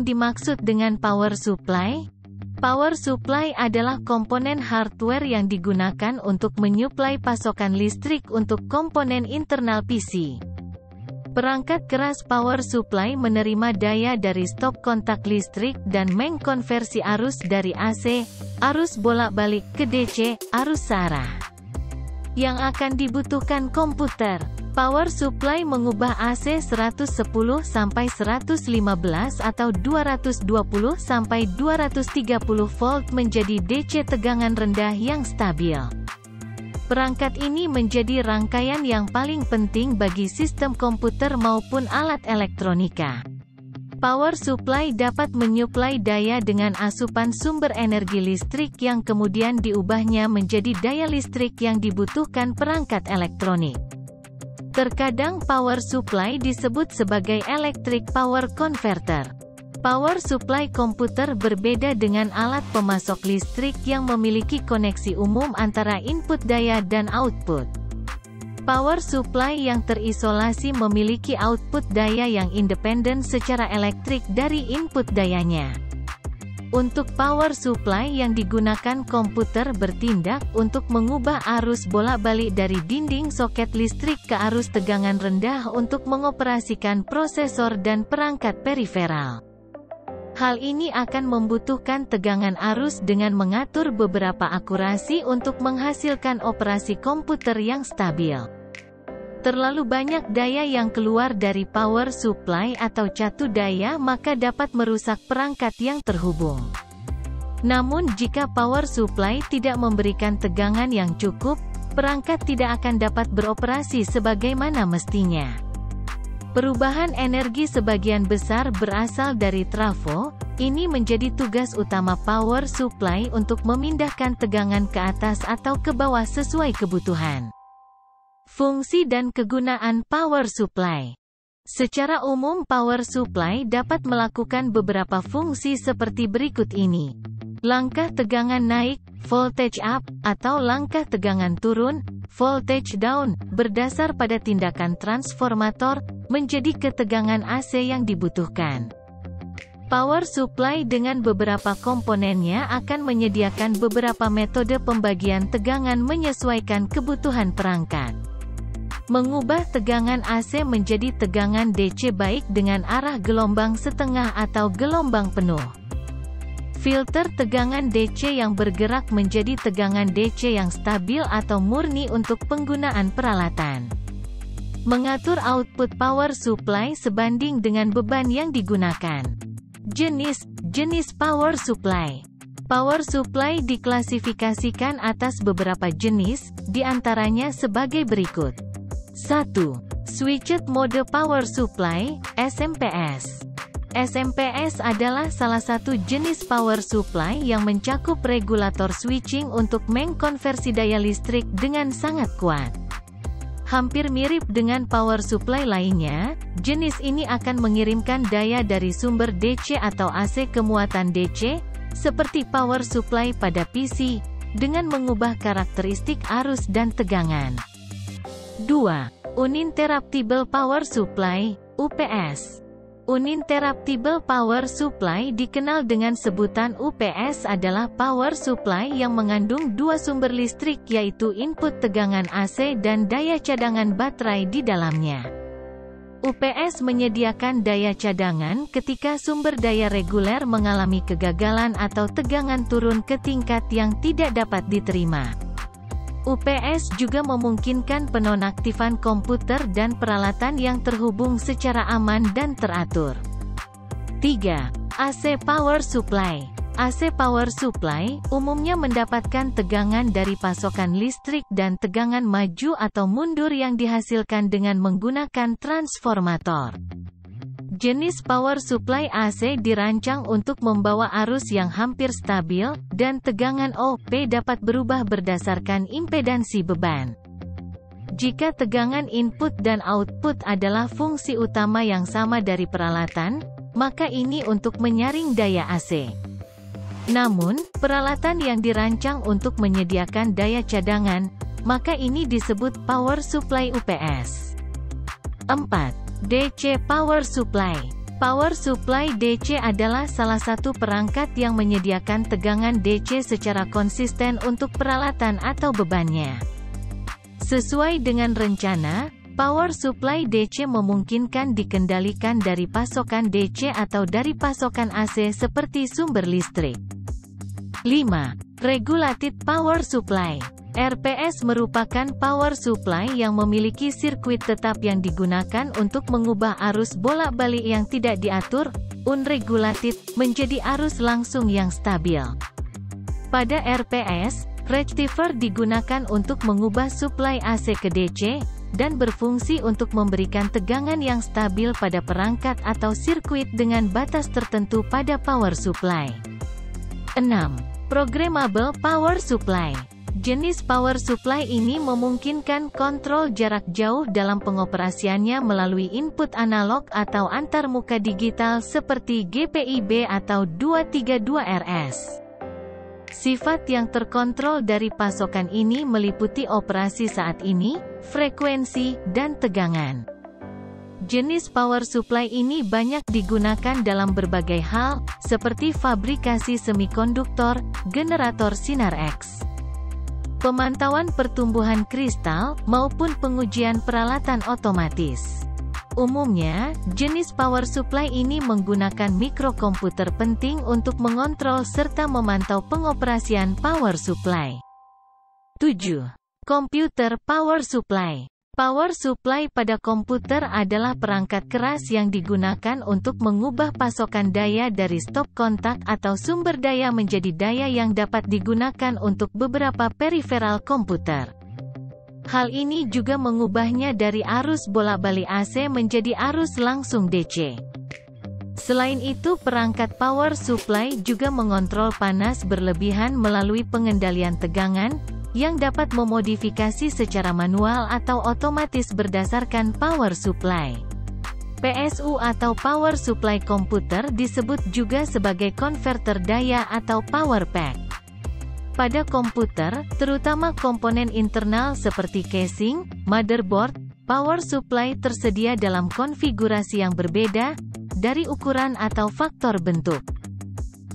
yang dimaksud dengan power supply? Power supply adalah komponen hardware yang digunakan untuk menyuplai pasokan listrik untuk komponen internal PC. Perangkat keras power supply menerima daya dari stop kontak listrik dan mengkonversi arus dari AC, arus bolak-balik, ke DC, arus searah. Yang akan dibutuhkan komputer. Power supply mengubah AC 110 sampai 115 atau 220 sampai 230 volt menjadi DC tegangan rendah yang stabil. Perangkat ini menjadi rangkaian yang paling penting bagi sistem komputer maupun alat elektronika. Power supply dapat menyuplai daya dengan asupan sumber energi listrik yang kemudian diubahnya menjadi daya listrik yang dibutuhkan perangkat elektronik. Terkadang power supply disebut sebagai electric power converter. Power supply komputer berbeda dengan alat pemasok listrik yang memiliki koneksi umum antara input daya dan output. Power supply yang terisolasi memiliki output daya yang independen secara elektrik dari input dayanya. Untuk power supply yang digunakan, komputer bertindak untuk mengubah arus bolak-balik dari dinding soket listrik ke arus tegangan rendah untuk mengoperasikan prosesor dan perangkat periferal. Hal ini akan membutuhkan tegangan arus dengan mengatur beberapa akurasi untuk menghasilkan operasi komputer yang stabil. Terlalu banyak daya yang keluar dari power supply atau catu daya maka dapat merusak perangkat yang terhubung. Namun jika power supply tidak memberikan tegangan yang cukup, perangkat tidak akan dapat beroperasi sebagaimana mestinya. Perubahan energi sebagian besar berasal dari trafo. Ini menjadi tugas utama power supply untuk memindahkan tegangan ke atas atau ke bawah sesuai kebutuhan. Fungsi dan kegunaan power supply. Secara umum power supply dapat melakukan beberapa fungsi seperti berikut ini. Langkah tegangan naik, voltage up, atau langkah tegangan turun, voltage down, berdasar pada tindakan transformator, menjadi ketegangan AC yang dibutuhkan. Power supply dengan beberapa komponennya akan menyediakan beberapa metode pembagian tegangan menyesuaikan kebutuhan perangkat. Mengubah tegangan AC menjadi tegangan DC baik dengan arah gelombang setengah atau gelombang penuh. Filter tegangan DC yang bergerak menjadi tegangan DC yang stabil atau murni untuk penggunaan peralatan. Mengatur output power supply sebanding dengan beban yang digunakan. Jenis power supply. Power supply diklasifikasikan atas beberapa jenis, diantaranya sebagai berikut. 1. Switched Mode Power Supply, SMPS. SMPS adalah salah satu jenis power supply yang mencakup regulator switching untuk mengkonversi daya listrik dengan sangat kuat. Hampir mirip dengan power supply lainnya, jenis ini akan mengirimkan daya dari sumber DC atau AC ke muatan DC, seperti power supply pada PC, dengan mengubah karakteristik arus dan tegangan. 2. Uninterruptible Power Supply, UPS. Uninterruptible Power Supply dikenal dengan sebutan UPS adalah power supply yang mengandung dua sumber listrik yaitu input tegangan AC dan daya cadangan baterai di dalamnya. UPS menyediakan daya cadangan ketika sumber daya reguler mengalami kegagalan atau tegangan turun ke tingkat yang tidak dapat diterima. UPS juga memungkinkan penonaktifan komputer dan peralatan yang terhubung secara aman dan teratur. 3. AC Power Supply. AC Power Supply umumnya mendapatkan tegangan dari pasokan listrik dan tegangan maju atau mundur yang dihasilkan dengan menggunakan transformator. Jenis power supply AC dirancang untuk membawa arus yang hampir stabil, dan tegangan OP dapat berubah berdasarkan impedansi beban. Jika tegangan input dan output adalah fungsi utama yang sama dari peralatan, maka ini untuk menyaring daya AC. Namun, peralatan yang dirancang untuk menyediakan daya cadangan, maka ini disebut power supply UPS. 4. DC Power Supply. Power supply DC adalah salah satu perangkat yang menyediakan tegangan DC secara konsisten untuk peralatan atau bebannya. Sesuai dengan rencana, power supply DC memungkinkan dikendalikan dari pasokan DC atau dari pasokan AC seperti sumber listrik. 5. Regulated power supply. RPS merupakan power supply yang memiliki sirkuit tetap yang digunakan untuk mengubah arus bolak-balik yang tidak diatur, unregulated, menjadi arus langsung yang stabil. Pada RPS, rectifier digunakan untuk mengubah suplai AC ke DC, dan berfungsi untuk memberikan tegangan yang stabil pada perangkat atau sirkuit dengan batas tertentu pada power supply. 6. Programmable power supply. Jenis power supply ini memungkinkan kontrol jarak jauh dalam pengoperasiannya melalui input analog atau antarmuka digital seperti GPIB atau 232RS. Sifat yang terkontrol dari pasokan ini meliputi operasi saat ini, frekuensi, dan tegangan. Jenis power supply ini banyak digunakan dalam berbagai hal, seperti fabrikasi semikonduktor, generator sinar X, pemantauan pertumbuhan kristal, maupun pengujian peralatan otomatis. Umumnya, jenis power supply ini menggunakan mikrokomputer penting untuk mengontrol serta memantau pengoperasian power supply. 7. Komputer power supply. Power supply pada komputer adalah perangkat keras yang digunakan untuk mengubah pasokan daya dari stop kontak atau sumber daya menjadi daya yang dapat digunakan untuk beberapa periferal komputer. Hal ini juga mengubahnya dari arus bolak-balik AC menjadi arus langsung DC. Selain itu, perangkat power supply juga mengontrol panas berlebihan melalui pengendalian tegangan, yang dapat memodifikasi secara manual atau otomatis berdasarkan power supply. PSU atau power supply komputer disebut juga sebagai konverter daya atau power pack. Pada komputer, terutama komponen internal seperti casing, motherboard, power supply tersedia dalam konfigurasi yang berbeda, dari ukuran atau faktor bentuk.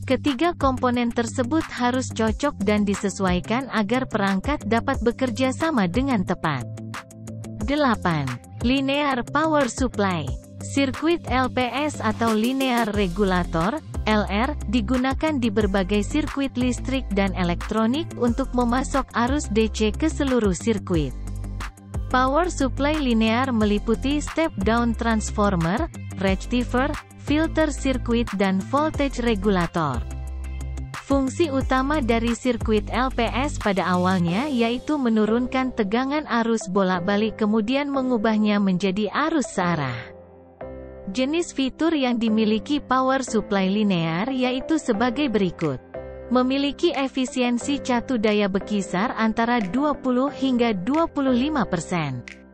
Ketiga komponen tersebut harus cocok dan disesuaikan agar perangkat dapat bekerja sama dengan tepat. 8. Linear power supply. Sirkuit LPS atau linear regulator, LR, digunakan di berbagai sirkuit listrik dan elektronik untuk memasok arus DC ke seluruh sirkuit. Power supply linear meliputi step-down transformer, rectifier, filter sirkuit dan voltage regulator. Fungsi utama dari sirkuit LPS pada awalnya yaitu menurunkan tegangan arus bolak-balik kemudian mengubahnya menjadi arus searah. Jenis fitur yang dimiliki power supply linear yaitu sebagai berikut. Memiliki efisiensi catu daya berkisar antara 20 hingga 25%.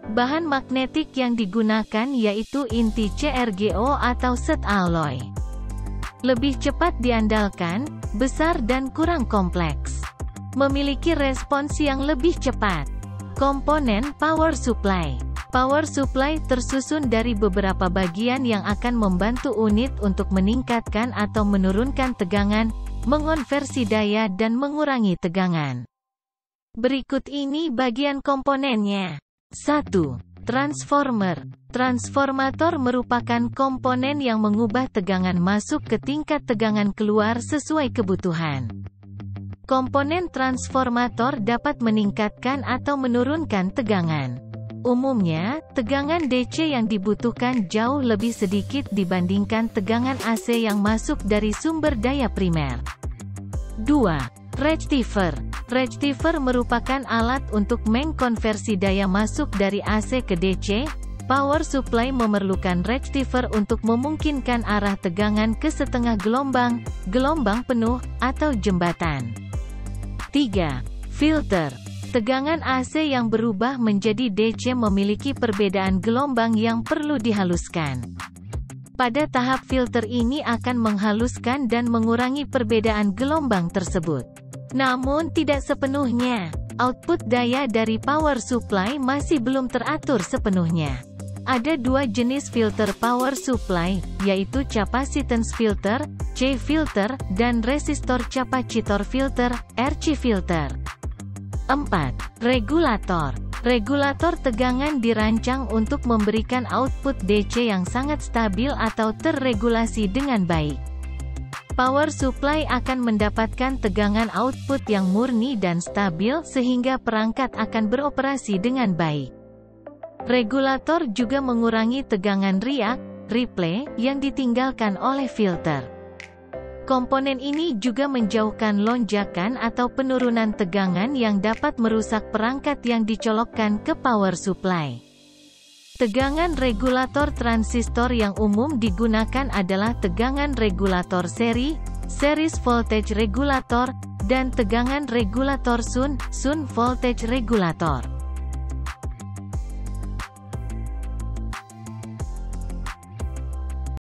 Bahan magnetik yang digunakan yaitu inti CRGO atau set alloy. Lebih cepat diandalkan, besar dan kurang kompleks. Memiliki respons yang lebih cepat. Komponen power supply. Power supply tersusun dari beberapa bagian yang akan membantu unit untuk meningkatkan atau menurunkan tegangan, mengonversi daya dan mengurangi tegangan. Berikut ini bagian komponennya. 1. Transformer. Transformator merupakan komponen yang mengubah tegangan masuk ke tingkat tegangan keluar sesuai kebutuhan. Komponen transformator dapat meningkatkan atau menurunkan tegangan. Umumnya, tegangan DC yang dibutuhkan jauh lebih sedikit dibandingkan tegangan AC yang masuk dari sumber daya primer. 2. Rectifier. Rectifier merupakan alat untuk mengkonversi daya masuk dari AC ke DC. Power supply memerlukan rectifier untuk memungkinkan arah tegangan ke setengah gelombang, gelombang penuh, atau jembatan. 3. Filter. Tegangan AC yang berubah menjadi DC memiliki perbedaan gelombang yang perlu dihaluskan. Pada tahap filter ini akan menghaluskan dan mengurangi perbedaan gelombang tersebut. Namun tidak sepenuhnya. Output daya dari power supply masih belum teratur sepenuhnya. Ada dua jenis filter power supply, yaitu capacitance filter, C filter, dan resistor capacitor filter, RC filter. 4. Regulator. Regulator tegangan dirancang untuk memberikan output DC yang sangat stabil atau terregulasi dengan baik. Power supply akan mendapatkan tegangan output yang murni dan stabil sehingga perangkat akan beroperasi dengan baik. Regulator juga mengurangi tegangan riak, replay, yang ditinggalkan oleh filter. Komponen ini juga menjauhkan lonjakan atau penurunan tegangan yang dapat merusak perangkat yang dicolokkan ke power supply. Tegangan regulator transistor yang umum digunakan adalah tegangan regulator seri, series voltage regulator, dan tegangan regulator Shunt voltage regulator.